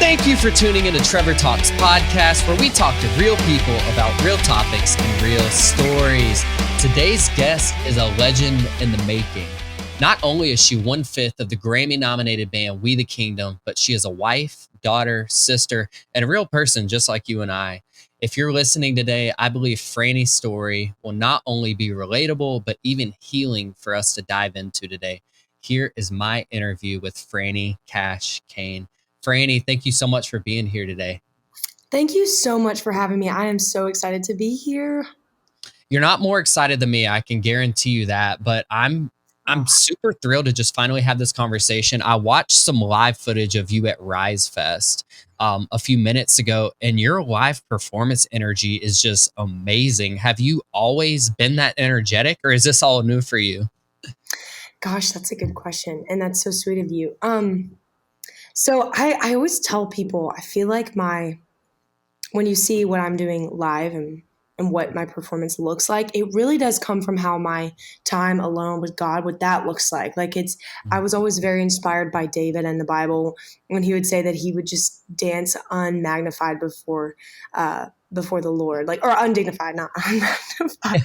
Thank you for tuning into Trevor Talks podcast, where we talk to real people about real topics and real stories. Today's guest is a legend in the making. Not only is she 1/5 of the Grammy-nominated band We the Kingdom, but she is a wife, daughter, sister, and a real person just like you and I. If you're listening today, I believe Franni's story will not only be relatable, but even healing for us to dive into today. Here is my interview with Franni Cash Cain. Franni, thank you so much for being here today. Thank you so much for having me. I am so excited to be here. You're not more excited than me, I can guarantee you that, but I'm super thrilled to just finally have this conversation. I watched some live footage of you at Rise Fest a few minutes ago, and your live performance energy is just amazing. Have you always been that energetic, or is this all new for you? Gosh, that's a good question, and that's so sweet of you. So I always tell people, I feel like when you see what I'm doing live and what my performance looks like, it really does come from how my time alone with God, what that looks like. I was always very inspired by David and the Bible when he would say that he would just dance unmagnified before the Lord, or undignified, not unmagnified,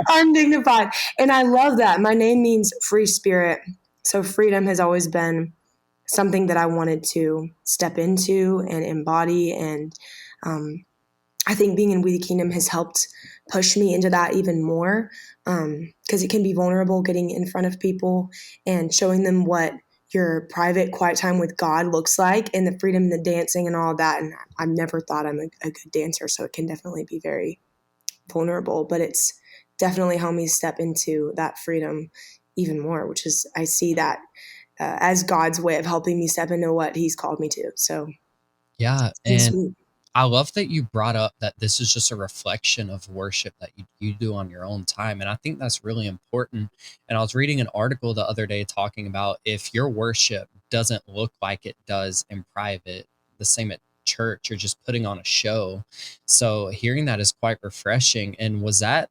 undignified. And I love that. My name means free spirit. So freedom has always been something that I wanted to step into and embody. And I think being in We the Kingdom has helped push me into that even more, because it can be vulnerable getting in front of people and showing them what your private quiet time with God looks like, and the freedom, the dancing and all of that. And I've never thought I'm a good dancer, so it can definitely be very vulnerable, but it's definitely helped me step into that freedom even more, which is, I see that as God's way of helping me step into what he's called me to. So Yeah, it's and sweet. I love that you brought up that this is just a reflection of worship that you do on your own time. And I think that's really important. And I was reading an article the other day talking about if your worship doesn't look like it does in private, the same at church, you're just putting on a show. So hearing that is quite refreshing. And was that,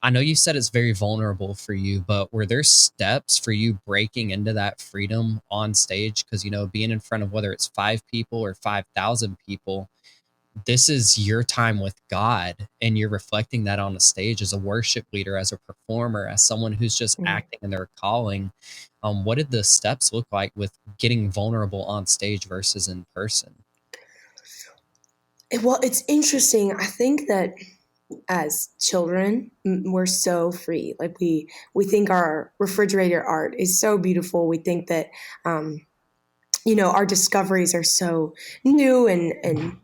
I know you said it's very vulnerable for you, but were there steps for you breaking into that freedom on stage? Because, being in front of whether it's 5 people or 5,000 people, this is your time with God, and you're reflecting that on the stage as a worship leader, as a performer, as someone who's just acting in their calling. What did the steps look like with getting vulnerable on stage versus in person? Well, it's interesting. I think that as children, we're so free. We think our refrigerator art is so beautiful. We think that our discoveries are so new and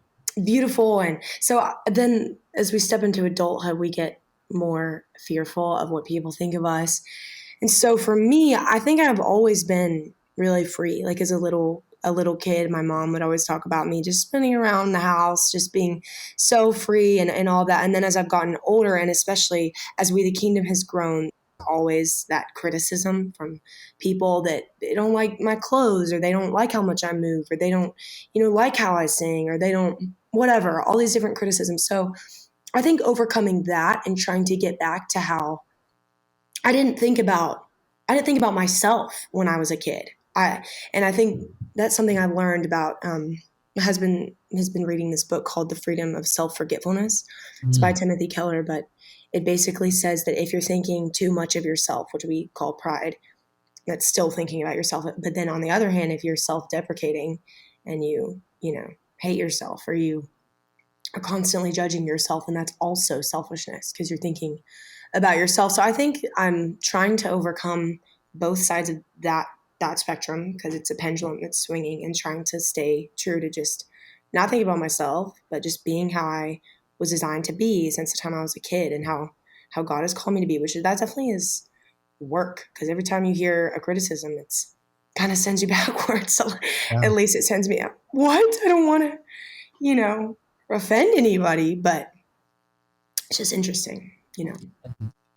beautiful. And so then as we step into adulthood, we get more fearful of what people think of us. And so for me, I think I've always been really free. Like as a little kid, my mom would always talk about me just spinning around the house, just being so free and all that. And then as I've gotten older, and especially as We the Kingdom has grown, always that criticism from people that they don't like my clothes, or they don't like how much I move, or they don't, like how I sing, or they don't, whatever, all these different criticisms. So I think overcoming that and trying to get back to how I didn't think about myself when I was a kid. I think that's something I learned about. My husband has been reading this book called The Freedom of Self-Forgetfulness. It's by Timothy Keller, but it basically says that if you're thinking too much of yourself, which we call pride, that's still thinking about yourself. But then on the other hand, if you're self-deprecating and you hate yourself, or you are constantly judging yourself, and that's also selfishness because you're thinking about yourself. So I think I'm trying to overcome both sides of that spectrum, because it's a pendulum that's swinging, and trying to stay true to just not think about myself, but just being how I was designed to be since the time I was a kid, and how God has called me to be, which that definitely is work, because every time you hear a criticism, it's kind of sends you backwards. So at least it sends me up. What? I don't want to, offend anybody, but it's just interesting.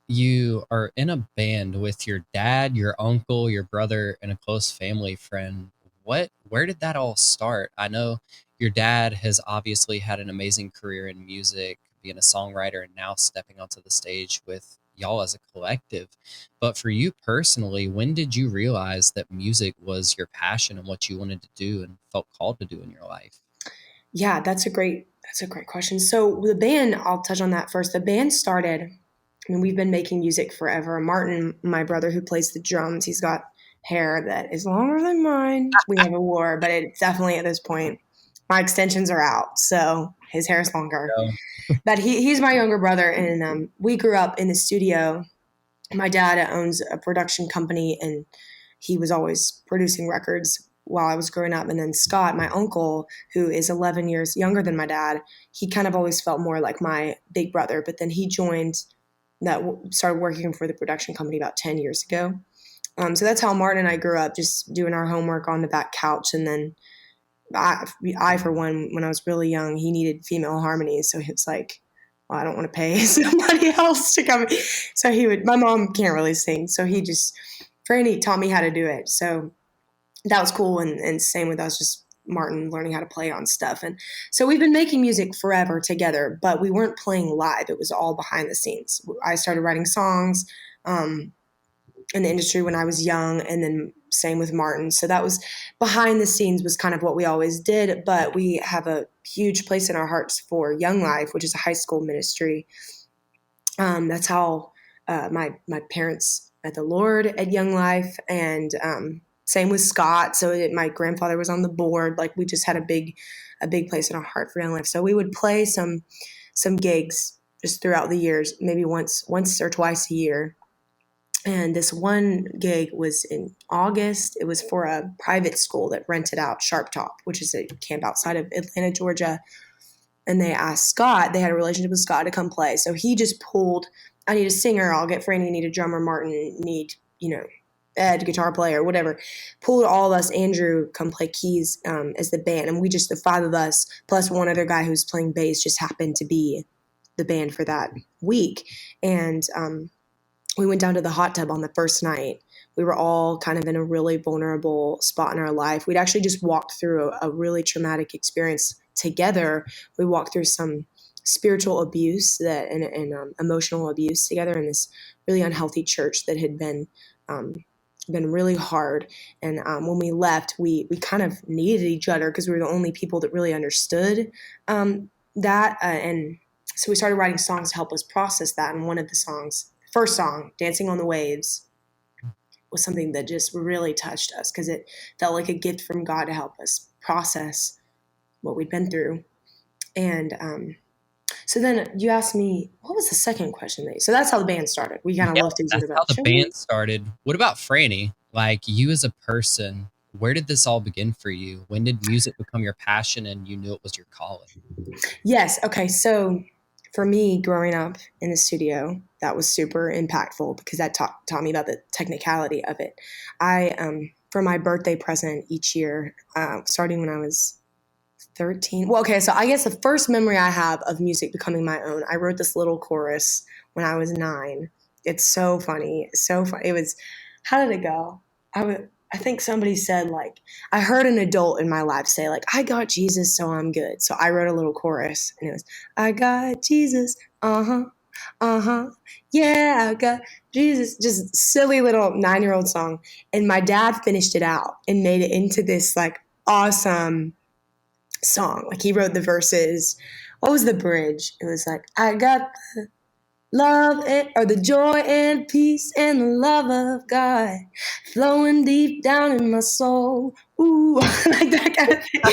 You are in a band with your dad, your uncle, your brother, and a close family friend. Where did that all start? I know your dad has obviously had an amazing career in music, being a songwriter, and now stepping onto the stage with y'all as a collective. But for you personally, when did you realize that music was your passion and what you wanted to do and felt called to do in your life? Yeah, that's a great question. So the band, I'll touch on that first. The band started, I mean, we've been making music forever. Martin, my brother who plays the drums, he's got hair that is longer than mine. We have a war, but it's definitely at this point, my extensions are out, so his hair is longer. So, But he's my younger brother, and we grew up in the studio. My dad owns a production company, and he was always producing records while I was growing up. And then Scott, my uncle, who is 11 years younger than my dad, he kind of always felt more like my big brother. But then he joined that, started working for the production company about 10 years ago. So that's how Martin and I grew up, just doing our homework on the back couch. And then I, for one, when I was really young, he needed female harmonies. So it's like, well, I don't want to pay somebody else to come. So my mom can't really sing. So Franny taught me how to do it. So that was cool. And same with us, just Martin learning how to play on stuff. And so we've been making music forever together, but we weren't playing live. It was all behind the scenes. I started writing songs. In the industry when I was young, and then same with Martin. So that was behind the scenes was kind of what we always did, but we have a huge place in our hearts for Young Life, which is a high school ministry. That's how my parents met the Lord at Young Life, and same with Scott. So my grandfather was on the board. Like we just had a big place in our heart for Young Life. So we would play some gigs just throughout the years, maybe once or twice a year. And this one gig was in August. It was for a private school that rented out Sharp Top, which is a camp outside of Atlanta, Georgia. And they asked Scott, they had a relationship with Scott to come play. So he just pulled, I need a singer, I'll get Franny, need a drummer, Martin, need, Ed, guitar player, whatever. Pulled all of us, Andrew, come play keys as the band. And the five of us, plus one other guy who's playing bass, just happened to be the band for that week. And we went down to the hot tub on the first night. We were all kind of in a really vulnerable spot in our life. We'd actually just walked through a really traumatic experience together. We walked through some spiritual abuse and emotional abuse together in this really unhealthy church that had been really hard. And when we left, we kind of needed each other because we were the only people that really understood that. And so we started writing songs to help us process that. And one of the songs, first song, Dancing on the Waves, was something that just really touched us because it felt like a gift from God to help us process what we'd been through. And so then you asked me, what was the second question? So that's how the band started. We kind of yeah, looked into it that's how about the show. band started. What about Franny? Like you as a person, where did this all begin for you? When did music become your passion and you knew it was your calling? Yes. Okay. So for me, growing up in the studio, that was super impactful because that taught me about the technicality of it. For my birthday present each year, starting when I was 13. Well, okay, so I guess the first memory I have of music becoming my own, I wrote this little chorus when I was 9. It's so funny. So fun. It was, how did it go? I think somebody said, like, I heard an adult in my life say, like, I got Jesus, so I'm good. So I wrote a little chorus, and it was, I got Jesus, yeah, I got Jesus. Just silly little 9-year-old song. And my dad finished it out and made it into this, like, awesome song. Like he wrote the verses. What was the bridge? It was like, I got the love or the joy and peace and the love of God flowing deep down in my soul. Ooh, like that kind of thing.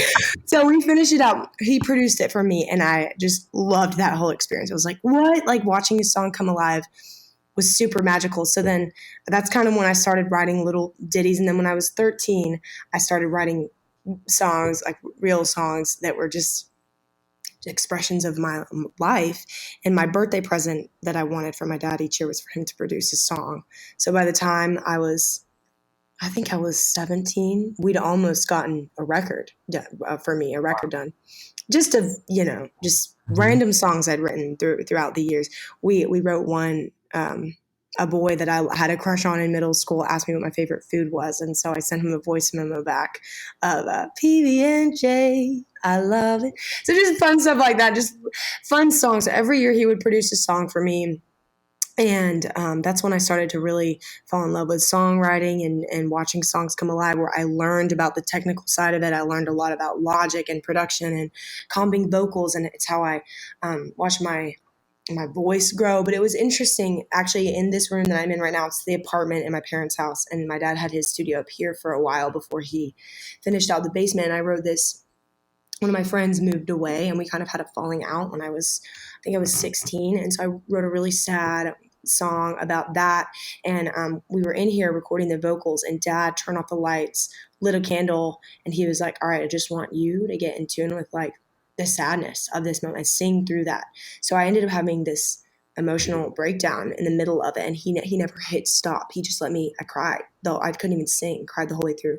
So we finished it out. He produced it for me, and I just loved that whole experience. I was like, what? Like watching a song come alive was super magical. So then that's kind of when I started writing little ditties. And then when I was 13, I started writing songs, like real songs that were just expressions of my life. And my birthday present that I wanted for my dad each year was for him to produce a song. So by the time I think I was 17, we'd almost gotten a record done, for me, a record done. Just of, just Mhm. random songs I'd written throughout the years. We wrote one, a boy that I had a crush on in middle school asked me what my favorite food was. And so I sent him a voice memo back of PB&J. I love it. So just fun stuff like that, just fun songs. So every year he would produce a song for me. And that's when I started to really fall in love with songwriting and watching songs come alive, where I learned about the technical side of it. I learned a lot about logic and production and comping vocals, and it's how I watched my voice grow. But it was interesting, actually, in this room that I'm in right now. It's the apartment in my parents' house, and my dad had his studio up here for a while before he finished out the basement. And I wrote this. One of my friends moved away, and we kind of had a falling out when I think I was 16, and so I wrote a really sad song about that. And we were in here recording the vocals, and Dad turned off the lights, lit a candle, and he was like, "All right, I just want you to get in tune with like the sadness of this moment, sing through that." So I ended up having this emotional breakdown in the middle of it, and he never hit stop. He just let me. I cried, though I couldn't even sing. Cried the whole way through,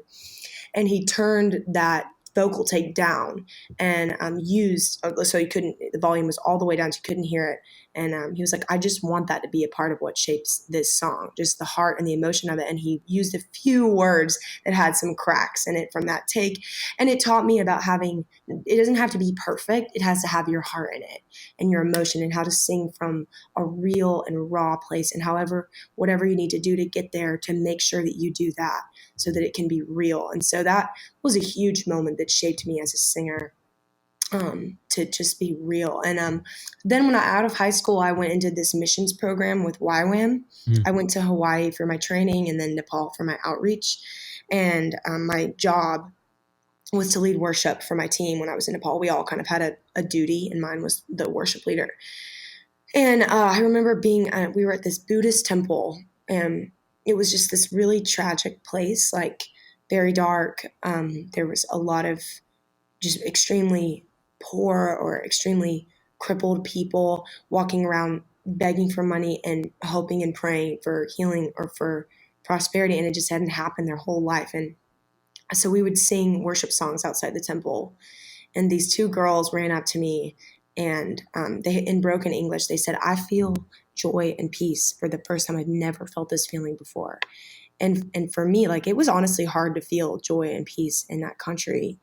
and he turned that vocal take down and used so he couldn't, the volume was all the way down so you couldn't hear it. And he was like, I just want that to be a part of what shapes this song, just the heart and the emotion of it. And he used a few words that had some cracks in it from that take, and it taught me about having, it doesn't have to be perfect, it has to have your heart in it and your emotion, and how to sing from a real and raw place, and however whatever you need to do to get there, to make sure that you do that so that it can be real. And so that was a huge moment that shaped me as a singer, to just be real. And then when I out of high school, I went and did this missions program with YWAM. Mm. I went to Hawaii for my training and then Nepal for my outreach. And my job was to lead worship for my team when I was in Nepal. We all kind of had a duty, and mine was the worship leader. And I remember being, we were at this Buddhist temple, and it was just this really tragic place, like very dark. There was a lot of just extremely poor or extremely crippled people walking around begging for money and hoping and praying for healing or for prosperity. And it just hadn't happened their whole life. And so we would sing worship songs outside the temple, and these two girls ran up to me, and they, in broken English, they said, I feel joy and peace for the first time. I've never felt this feeling before. And for me, like, it was honestly hard to feel joy and peace in that country.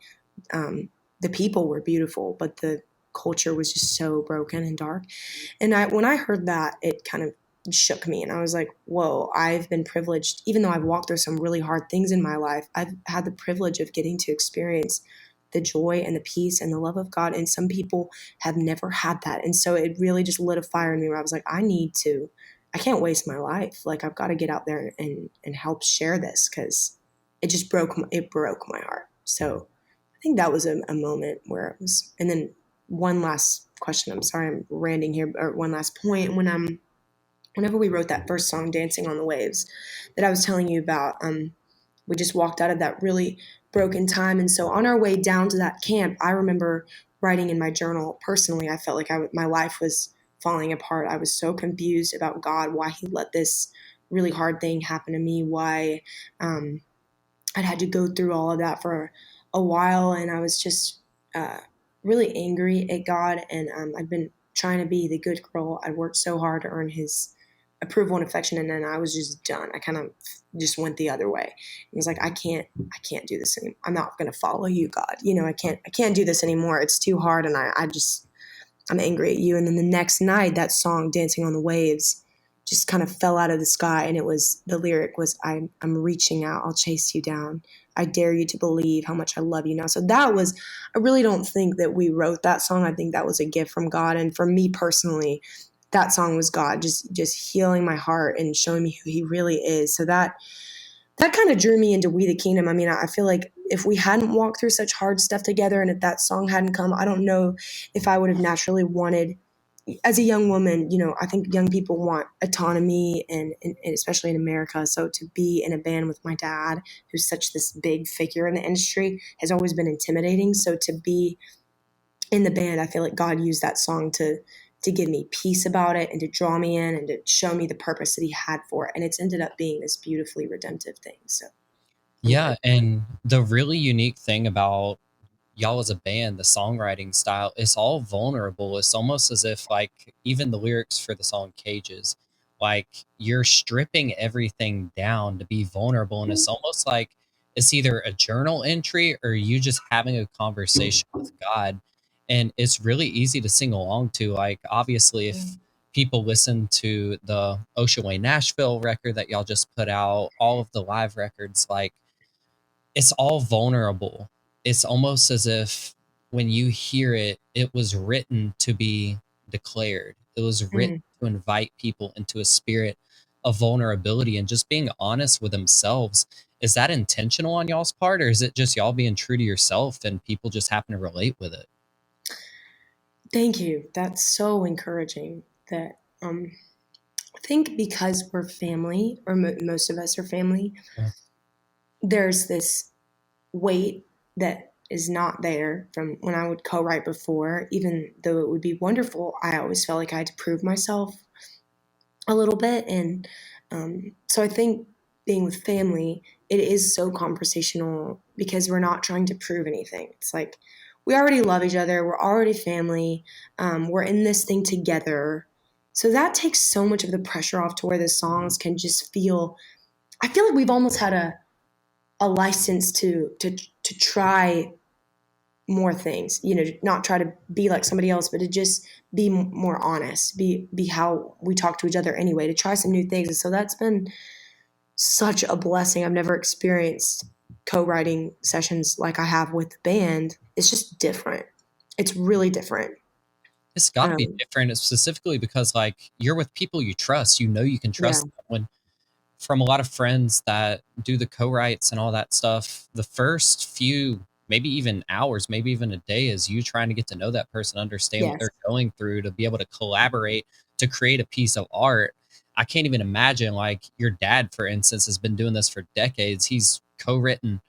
The people were beautiful, but the culture was just so broken and dark. And when I heard that, it kind of shook me, and I was like, whoa, I've been privileged. Even though I've walked through some really hard things in my life, I've had the privilege of getting to experience the joy and the peace and the love of God. And some people have never had that. And so it really just lit a fire in me, where I was like, I can't waste my life. Like, I've got to get out there and help share this, because it broke my heart. So I think that was a moment where it was. And then one last question. I'm sorry, I'm ranting here, or one last point. Whenever we wrote that first song, "Dancing on the Waves," that I was telling you about, we just walked out of that really broken time. And so on our way down to that camp, I remember writing in my journal, personally, I felt like my life was falling apart. I was so confused about God, why he let this really hard thing happen to me, why I'd had to go through all of that for a while. And I was just uh, really angry at God. And I'd been trying to be the good girl. I'd worked so hard to earn his approval and affection, and then I was just done. I kind of just went the other way. It was like, I can't do this anymore. I'm not going to follow you, God. I can't do this anymore. It's too hard, and I'm angry at you. And then the next night, that song, "Dancing on the Waves," just kind of fell out of the sky. And the lyric was, I'm reaching out, I'll chase you down. I dare you to believe how much I love you now. So I really don't think that we wrote that song. I think that was a gift from God. And for me personally, that song was God just healing my heart and showing me who he really is. So that kind of drew me into We the Kingdom. I mean, I feel like if we hadn't walked through such hard stuff together, and if that song hadn't come, I don't know if I would have naturally wanted, as a young woman, I think young people want autonomy, and especially in America. So to be in a band with my dad, who's such this big figure in the industry, has always been intimidating. So to be in the band, I feel like God used that song to give me peace about it, and to draw me in, and to show me the purpose that he had for it. And it's ended up being this beautifully redemptive thing. So I'm Yeah, grateful. and the really unique thing about y'all as a band, the songwriting style, it's all vulnerable. It's almost as if, like, even the lyrics for the song Cages, like, you're stripping everything down to be vulnerable. And it's almost like it's either a journal entry or you just having a conversation with God. And it's really easy to sing along to. Like, obviously, Yeah. if people listen to the Ocean Way Nashville record that y'all just put out, all of the live records, like it's all vulnerable. It's almost as if when you hear it, it was written to be declared. It was written Mm. to invite people into a spirit of vulnerability and just being honest with themselves. Is that intentional on y'all's part, or is it just y'all being true to yourself and people just happen to relate with it? Thank you. That's so encouraging. That I think because we're family, or most of us are family, Yeah. there's this weight that is not there from when I would co-write before. Even though it would be wonderful, I always felt like I had to prove myself a little bit. And so I think being with family, it is so conversational because we're not trying to prove anything. It's like we already love each other. We're already family. We're in this thing together. So that takes so much of the pressure off to where the songs can just feel. I feel like we've almost had a license to try more things, not try to be like somebody else, but to just be more honest, be how we talk to each other anyway, to try some new things. And so that's been such a blessing. I've never experienced co-writing sessions like I have with the band. It's just different. It's really different. It's got to be um different, specifically because like you're with people you trust, you can yeah. trust them. When from a lot of friends that do the co-writes and all that stuff, the first few, maybe even hours, maybe even a day, is you trying to get to know that person, understand what Yes. they're going through, to be able to collaborate to create a piece of art. I can't even imagine, like your dad, for instance, has been doing this for decades. He's co-written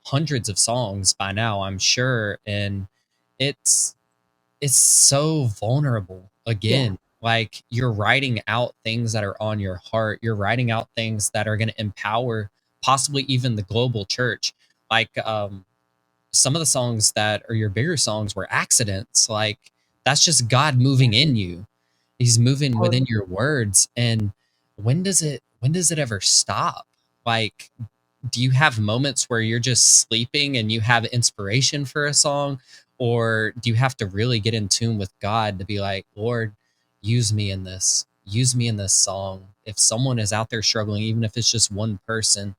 hundreds of songs by now, I'm sure. And it's it's so vulnerable Yeah. again. Like you're writing out things that are on your heart. You're writing out things that are going to empower possibly even the global church. Like some of the songs that are your bigger songs were accidents. Like that's just God Yeah. moving in you. He's moving within Totally. your words. And when does it ever stop? Like, do you have moments where you're just sleeping and you have inspiration for a song? Or do you have to really get in tune with God to be like, Lord, use me in this song? If someone is out there struggling, even if it's just one person,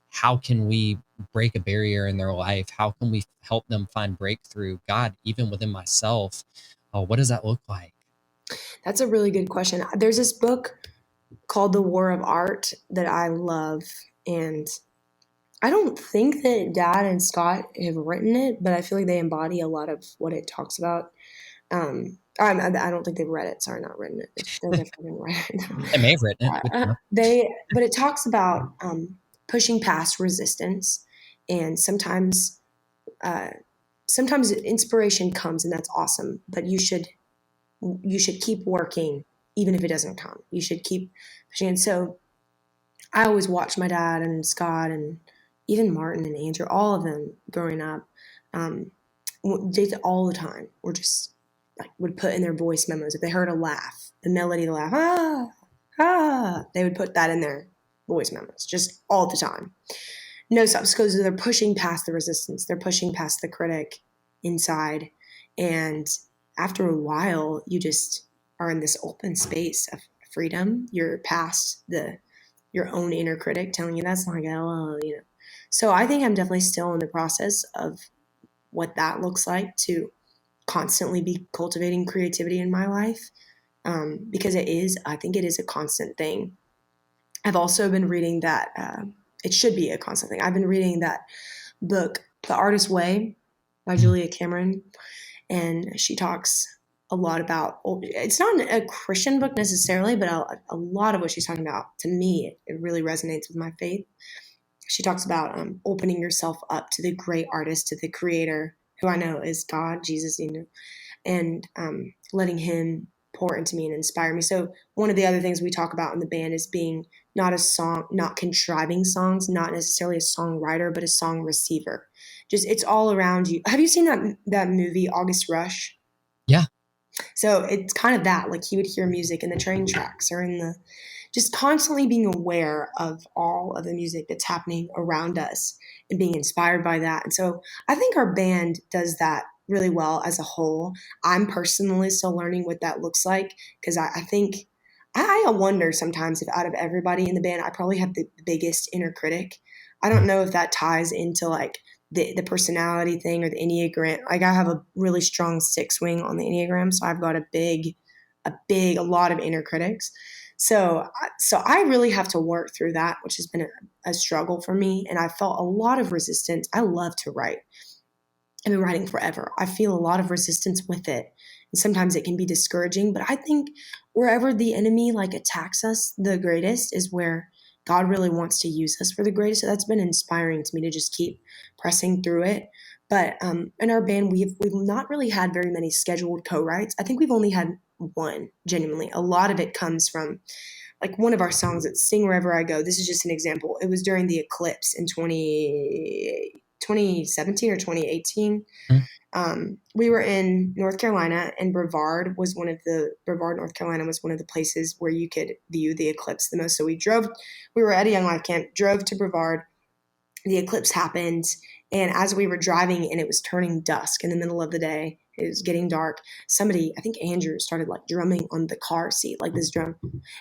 how can we break a barrier in their life? How can we help them find breakthrough? God, even within myself, what does that look like? That's a really good question. There's this book called The War of Art that I love, and I don't think that Dad and Scott have written it, but I feel like they embody a lot of what it talks about. I don't think they've read it. Sorry, not written it. They definitely didn't write it. They may have written it. We don't know. But it talks about pushing past resistance, and uh, sometimes inspiration comes, and that's awesome. But you should keep working, even if it doesn't come. You should keep pushing. And so I always watched my dad and Scott and even Martin and Andrew, all of them growing up, um, did it all the time. Were just like would put in their voice memos if they heard a laugh, the melody of the laugh, they would put that in their voice memos just all the time. No stops because they're pushing past the resistance. They're pushing past the critic inside, and after a while, you just are in this open space of freedom. You're past the your own inner critic telling you that's not gonna, So I think I'm definitely still in the process of what that looks like to constantly be cultivating creativity in my life, because I think it is a constant thing. I've also been reading that it should be a constant thing. I've been reading that book, The Artist's Way by Mhm. Julia Cameron, and she talks a lot about. It's not a Christian book necessarily, but a lot of what she's talking about to me, it really resonates with my faith. She talks about opening yourself up to the great artist, to the creator, who I know is God, Jesus, and letting him pour into me and inspire me. So one of the other things we talk about in the band is being not contriving songs, not necessarily a songwriter, but a song receiver. Just it's all around you. Have you seen that movie August Rush? Yeah. So it's kind of that. Like he would hear music in the train tracks or in the just constantly being aware of all of the music that's happening around us and being inspired by that. And so I think our band does that really well as a whole. I'm personally still learning what that looks like because I think I wonder sometimes if out of everybody in the band, I probably have the biggest inner critic. I don't know if that ties into like the personality thing or the Enneagram. Like I have a really strong six wing on the Enneagram, so I've got a lot of inner critics. So I really have to work through that, which has been a struggle for me. And I felt a lot of resistance. I love to write. I've been writing forever. I feel a lot of resistance with it. And sometimes it can be discouraging, but I think wherever the enemy like attacks us the greatest is where God really wants to use us for the greatest. So that's been inspiring to me to just keep pressing through it. But in our band, we've not really had very many scheduled co-writes. I think we've only had one, genuinely. A lot of it comes from like one of our songs at Sing Wherever I Go. This is just an example. It was during the eclipse in 2017 or 2018. Mhm. We were in North Carolina, and Brevard, North Carolina was one of the places where you could view the eclipse the most. So we were at a Young Life camp, drove to Brevard. The eclipse happened, and as we were driving and it was turning dusk in the middle of the day, it was getting dark. Somebody, I think Andrew, started like drumming on the car seat, like this drum,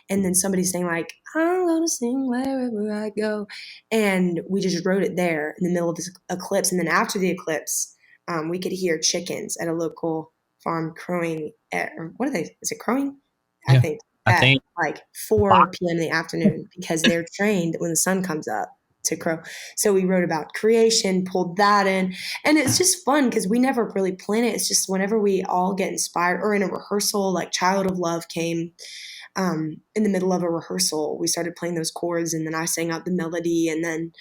and then somebody saying like, "I'm gonna sing wherever I go," and we just wrote it there in the middle of this eclipse. And then after the eclipse, we could hear chickens at a local farm crowing. Or what are they? Is it crowing? I Yeah. think I at think like 4 p.m. in the afternoon because they're trained when the sun comes up to crow. So we wrote about creation, pulled that in, and it's just fun because we never really plan it. It's just whenever we all get inspired, or in a rehearsal, like Child of Love came in the middle of a rehearsal. We started playing those chords, and then I sang out the melody, and then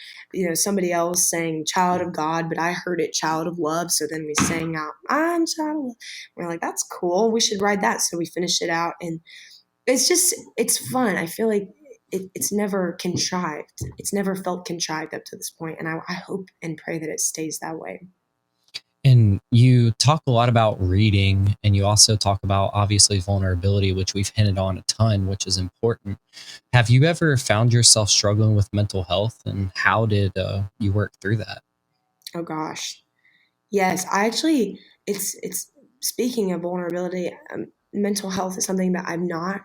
somebody else sang Child of God, but I heard it Child of Love, so then we sang out I'm Child of Love. We're like, that's cool, we should write that. So we finished it out, and it's fun. I feel like it's never contrived. It's never felt contrived up to this point, and I hope and pray that it stays that way. And you talk a lot about reading, and you also talk about obviously vulnerability, which we've hinted on a ton, which is important. Have you ever found yourself struggling with mental health, and how did you work through that? Oh gosh, yes. I actually, it's speaking of vulnerability. Mental health is something that I'm not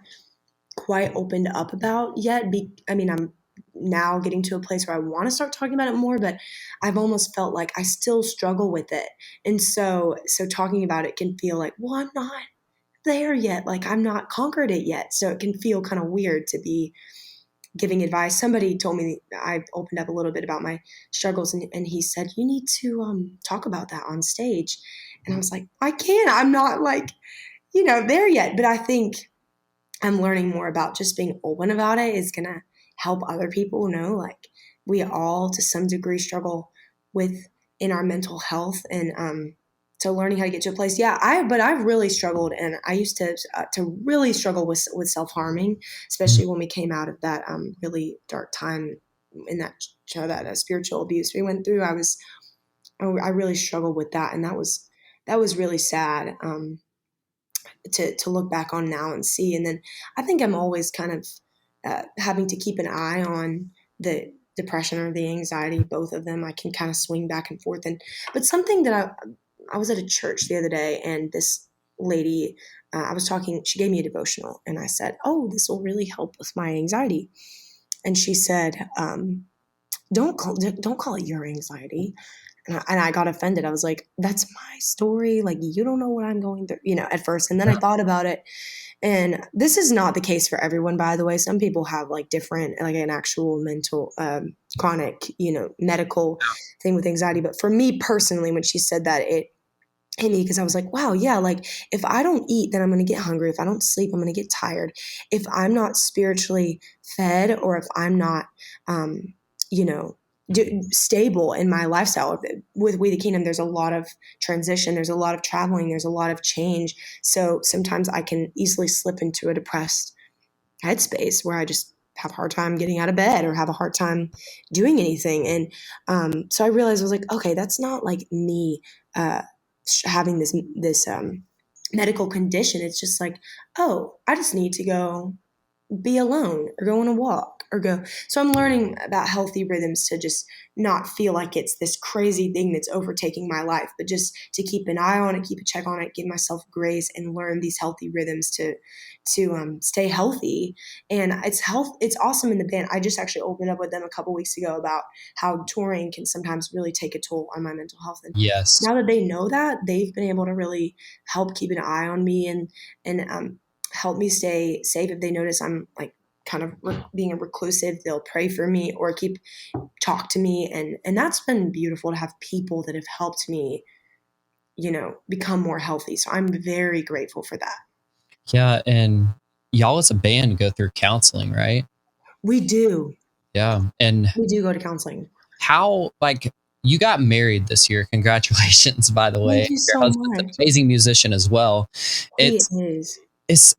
quite opened up about yet. I mean, I'm now getting to a place where I want to start talking about it more, but I've almost felt like I still struggle with it. And so talking about it can feel like, well, I'm not there yet. Like I'm not conquered it yet. So it can feel kind of weird to be giving advice. Somebody told me, I opened up a little bit about my struggles, and he said, you need to talk about that on stage. And I was like, I can't. I'm not like, there yet. But I think I'm learning more about just being open about it is going to help other people know, like, we all to some degree struggle with in our mental health. And so learning how to get to a place, but I've really struggled, and I used to really struggle with self-harming, especially when we came out of that really dark time in that spiritual abuse we went through. I really struggled with that, and that was really sad. To look back on now and see. And then I think I'm always kind of having to keep an eye on the depression or the anxiety, both of them. I can kind of swing back and forth. But something that I was at a church the other day, and this lady, I was talking, she gave me a devotional, and I said, oh, this will really help with my anxiety. And she said, don't call it your anxiety. And I got offended. I was like, that's my story. Like, you don't know what I'm going through, at first. And then I thought about it. And this is not the case for everyone, by the way. Some people have like different, like an actual mental, chronic, medical thing with anxiety. But for me personally, when she said that, it hit me because I was like, wow, yeah, like if I don't eat, then I'm going to get hungry. If I don't sleep, I'm going to get tired. If I'm not spiritually fed, or if I'm not, you know, stable in my lifestyle with We the Kingdom, there's a lot of transition, there's a lot of traveling, there's a lot of change. So sometimes I can easily slip into a depressed headspace where I just have a hard time getting out of bed or have a hard time doing anything. And so I realized, I was like, okay, that's not like me having this medical condition. It's just like, oh, I just need to go be alone or go on a walk or go. So I'm learning about healthy rhythms to just not feel like it's this crazy thing that's overtaking my life, but just to keep an eye on it, keep a check on it, give myself grace, and learn these healthy rhythms to stay healthy. And it's awesome in the band. I just actually opened up with them a couple weeks ago about how touring can sometimes really take a toll on my mental health. And Yes. now that they know that, they've been able to really help keep an eye on me and help me stay safe. If they notice I'm like kind of being a reclusive, they'll pray for me or talk to me, and that's been beautiful to have people that have helped me, become more healthy. So I'm very grateful for that. Yeah. And y'all as a band go through counseling, right? We do. Yeah. And We do go to counseling. how, like, you got married this year. Congratulations, by the way. Thank you Your so husband's an much. amazing musician as well. He It's, is. it's,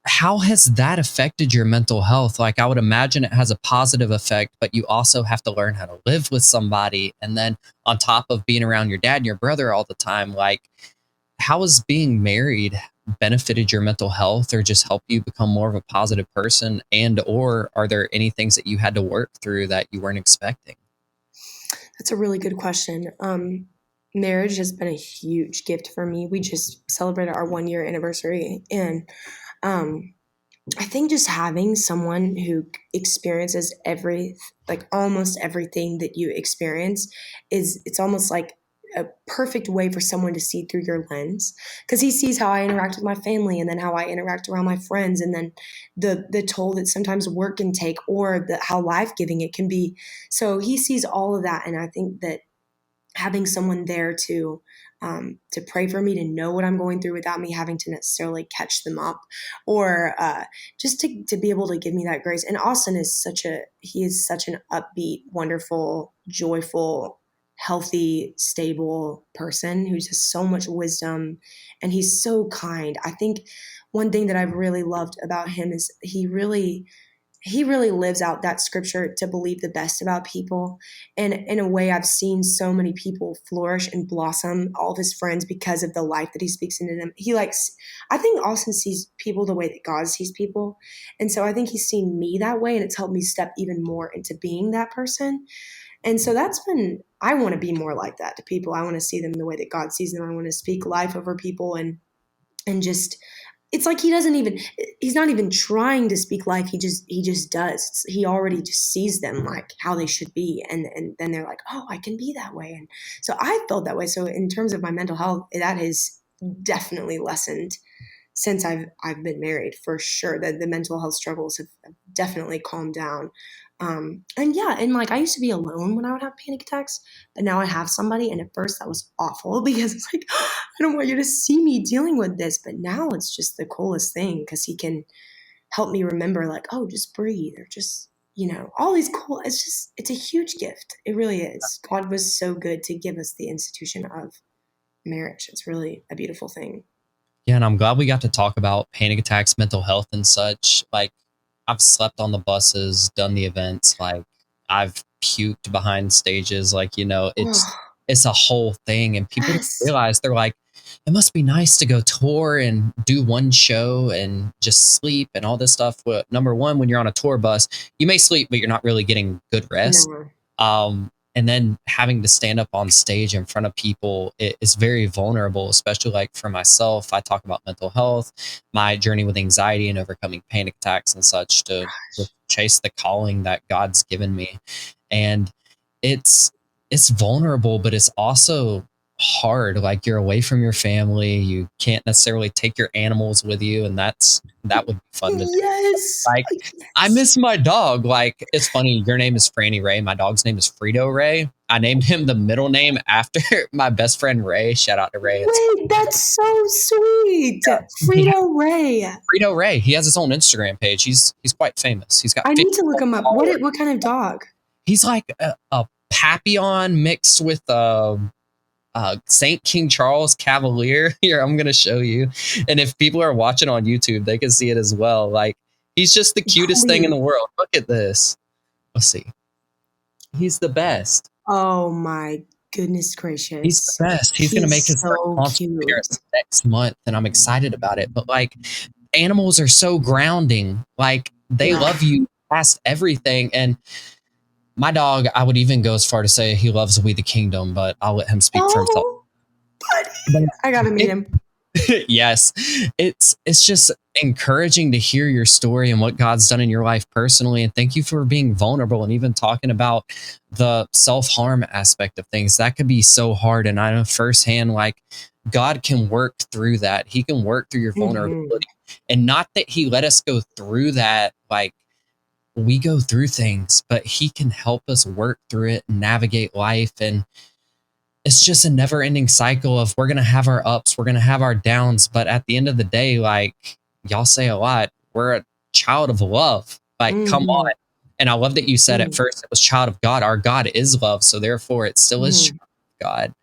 how has that affected your mental health? Like, I would imagine it has a positive effect, but you also have to learn how to live with somebody. And then on top of being around your dad and your brother all the time, like, how has being married benefited your mental health or just helped you become more of a positive person? And, or are there any things that you had to work through that you weren't expecting? That's a really good question. Marriage has been a huge gift for me. We just celebrated our 1 year anniversary, and um, I think just having someone who experiences like almost everything that you experience it's almost like a perfect way for someone to see through your lens, because he sees how I interact with my family and then how I interact around my friends, and then the toll that sometimes work can take, or how life-giving it can be. So he sees all of that, and I think that having someone there to pray for me, to know what I'm going through without me having to necessarily catch them up, or just to be able to give me that grace. And Austin is he is such an upbeat, wonderful, joyful, healthy, stable person who has so much wisdom, and he's so kind. I think one thing that I've really loved about him is he really lives out that scripture to believe the best about people. And in a way, I've seen so many people flourish and blossom, all of his friends, because of the life that he speaks into them. I think Austin sees people the way that God sees people. And so I think he's seen me that way, and it's helped me step even more into being that person. And so I want to be more like that to people. I want to see them the way that God sees them. I want to speak life over people, and just it's like he's not even trying to speak life. He just does. He already just sees them like how they should be, and then they're like, oh, I can be that way. And so I felt that way. So in terms of my mental health, that has definitely lessened since I've been married, for sure. That the mental health struggles have definitely calmed down. And yeah, and like I used to be alone when I would have panic attacks, but now I have somebody. And at first that was awful because it's like, I don't want you to see me dealing with this. But now it's just the coolest thing, because he can help me remember, like, oh, just breathe, or just, all these cool, it's a huge gift. It really is. God was so good to give us the institution of marriage. It's really a beautiful thing. Yeah, and I'm glad we got to talk about panic attacks, mental health, and such. Like, I've slept on the buses, done the events, like I've puked behind stages. Like, Oh, it's a whole thing, and people don't yes. realize. They're like, it must be nice to go tour and do one show and just sleep and all this stuff. Well, number one, when you're on a tour bus, you may sleep, but you're not really getting good rest. No. And then having to stand up on stage in front of people is very vulnerable, especially like for myself. I talk about mental health, my journey with anxiety and overcoming panic attacks and such to chase the calling that God's given me. And it's it's vulnerable, but it's also hard. Like, you're away from your family, you can't necessarily take your animals with you, and that would be fun to do. Yes. Like, I Yes. miss my dog. Like, it's funny. Your name is Franni Rae. My dog's name is Frito Ray. I named him the middle name after my best friend Ray. Shout out to Ray. It's Wait, that's so sweet. he has Frito Ray. Frito Ray. He has his own Instagram page. He's quite famous. He's got I 50 need to look him up. followers. What kind of dog? He's like a Papillon mixed with Saint King Charles Cavalier. Here, I'm gonna show you. And if people are watching on YouTube, they can see it as well. Like, he's just the cutest thing in the Please. world. Look at this. Let's see. He's the best. Oh my goodness He's the gracious. best. He's gonna make He's his first so concert cute. appearance next month, and I'm excited about it. But like, animals are so grounding. Like, they Yeah. love you past everything. And my dog, I would even go as far to say he loves We the Kingdom, but I'll let him speak for himself. Oh, buddy, But I gotta meet him. yes, it's just encouraging to hear your story and what God's done in your life personally. And thank you for being vulnerable and even talking about the self-harm aspect of things. That could be so hard. And I know firsthand, like, God can work through that. He can work through your Mm-hmm. vulnerability. And not that he let us go through that, like, we go through things, but he can help us work through it and navigate life. And it's just a never ending cycle of we're going to have our ups, we're going to have our downs. But at the end of the day, like y'all say a lot, we're a child of love. Like, come Mm-hmm. on. And I love that you said at first it was child of God. Our God is love. So therefore, it still is Mm-hmm. child of God.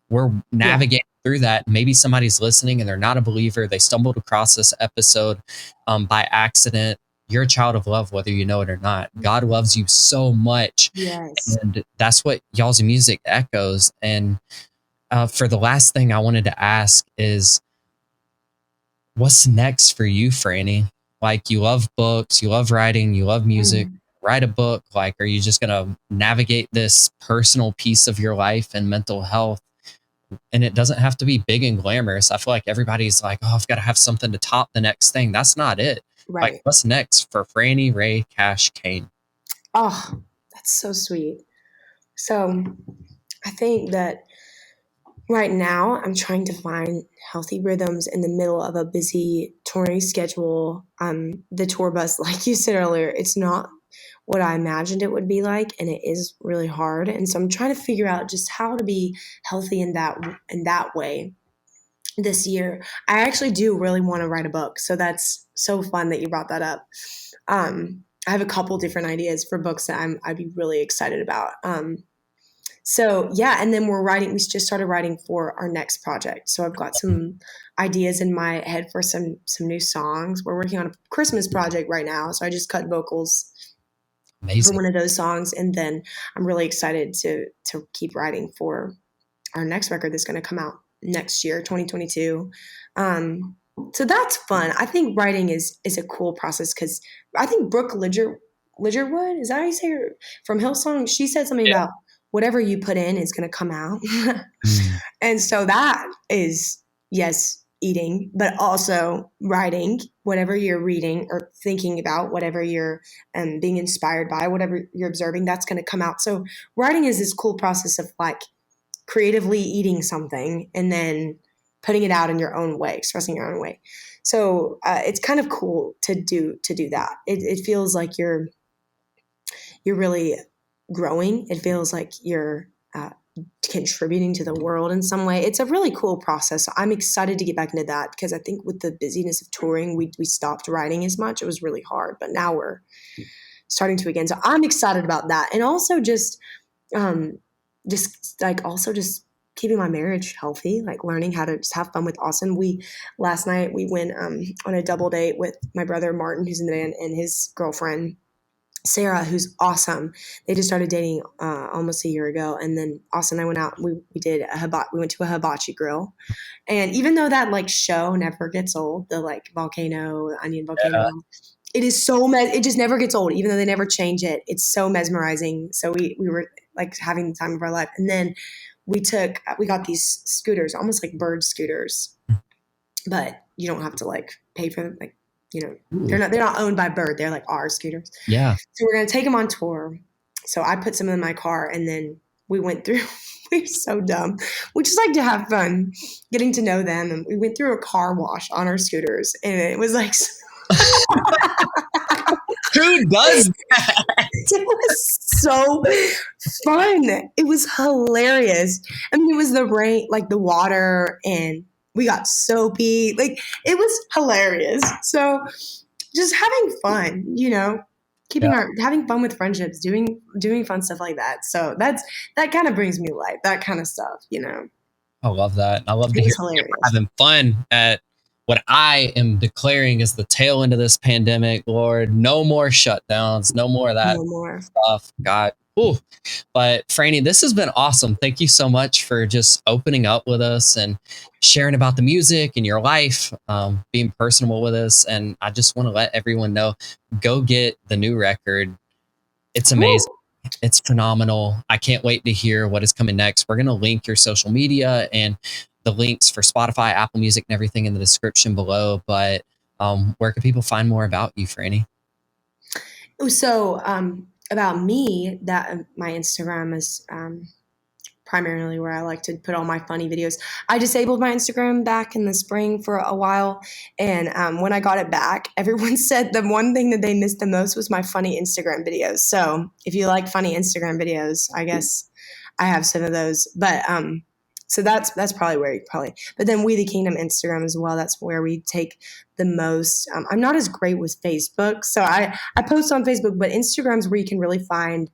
We're Yeah. navigating through that. Maybe somebody's listening and they're not a believer. They stumbled across this episode by accident. You're a child of love, whether you know it or not. God loves you so much. Yes. And that's what y'all's music echoes. And for the last thing I wanted to ask is, what's next for you, Franny? Like, you love books, you love writing, you love music. Mm. Write a book. Like, are you just gonna navigate this personal piece of your life and mental health? And it doesn't have to be big and glamorous. I feel like everybody's like, oh, I've got to have something to top the next thing. That's not it. Like, Right. what's next for Franni Rae Cash Cain? Oh, that's so sweet. So I think that right now I'm trying to find healthy rhythms in the middle of a busy touring schedule. The tour bus, like you said earlier, it's not what I imagined it would be like, and it is really hard. And so I'm trying to figure out just how to be healthy in that way this year. I actually do really want to write a book, so that's so fun that you brought that up. I have a couple different ideas for books that I'd be really excited about. So yeah, and then we're writing. We just started writing for our next project. So I've got some ideas in my head for some new songs. We're working on a Christmas project right now, so I just cut vocals for Amazing. one of those songs, and then I'm really excited to keep writing for our next record that's going to come out next year, 2022. So that's fun. I think writing is a cool process because I think Brooke Lidgerwood, is that how you say her, from Hillsong? She said something Yeah. about whatever you put in is going to come out, Mm. and so that is, yes, eating, but also writing. Whatever you're reading or thinking about, whatever you're being inspired by, whatever you're observing, that's going to come out. So writing is this cool process of like creatively eating something and then putting it out in your own way, expressing your own way. So it's kind of cool to do that. It feels like you're really growing. It feels like you're contributing to the world in some way. It's a really cool process. So I'm excited to get back into that because I think with the busyness of touring, we stopped writing as much. It was really hard, but now we're starting to again. So I'm excited about that, and also um, just keeping my marriage healthy, like learning how to just have fun with Austin. We last night we went on a double date with my brother Martin, who's in the band, and his girlfriend Sarah, who's awesome. They just started dating almost a year ago, and then Austin and I went out. We did we went to a hibachi grill, and even though that like show never gets old, the like volcano, onion volcano, it is so it just never gets old, even though they never change it. It's so mesmerizing. So we were like having the time of our life, and then we got these scooters, almost like bird scooters, but you don't have to like pay for them. Like, you know, Ooh. they're not owned by Bird. They're like our scooters. Yeah. So we're gonna take them on tour. So I put some in my car, and then we went through. We were so dumb. We just like to have fun, getting to know them, and we went through a car wash on our scooters, and it was like. Who does It was so fun. It was hilarious. I mean, it was the rain, like the water, and we got soapy. Like, it was hilarious. So just having fun, Yeah, having fun with friendships, doing fun stuff like that. So that kind of brings me life. That kind of stuff. I love that. I love to It hear was that you're hilarious. having fun at what I am declaring is the tail end of this pandemic. Lord, no more shutdowns, no more of that No more. stuff. God, Ooh. But Franny, this has been awesome. Thank you so much for just opening up with us and sharing about the music and your life, being personable with us. And I just want to let everyone know, go get the new record. It's amazing. Woo! It's phenomenal. I can't wait to hear what is coming next. We're going to link your social media and the links for Spotify, Apple Music, and everything in the description below. But where can people find more about you, Franny? So about me, that my Instagram is primarily where I like to put all my funny videos. I disabled my Instagram back in the spring for a while, and when I got it back, everyone said the one thing that they missed the most was my funny Instagram videos. So if you like funny Instagram videos, I guess I have some of those. But so that's probably where you probably. But then We the Kingdom Instagram as well. That's where we take the most. I'm not as great with Facebook, so I post on Facebook, but Instagram's where you can really find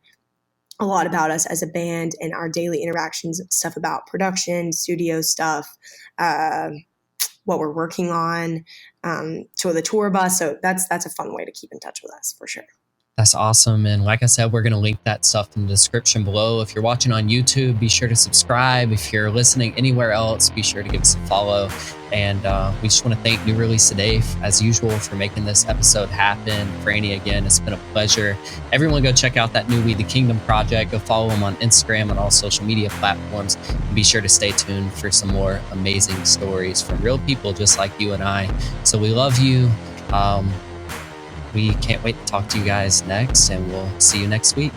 a lot about us as a band and our daily interactions, stuff about production, studio stuff, uh, what we're working on, to the tour bus. So that's a fun way to keep in touch with us for sure. That's awesome. And like I said, we're going to link that stuff in the description below. If you're watching on YouTube, be sure to subscribe. If you're listening anywhere else, be sure to give us a follow. And we just want to thank New Release Today, as usual, for making this episode happen. Franny, again, it's been a pleasure. Everyone go check out that new We the Kingdom project. Go follow them on Instagram and all social media platforms. And be sure to stay tuned for some more amazing stories from real people just like you and I. So we love you. We can't wait to talk to you guys next, and we'll see you next week.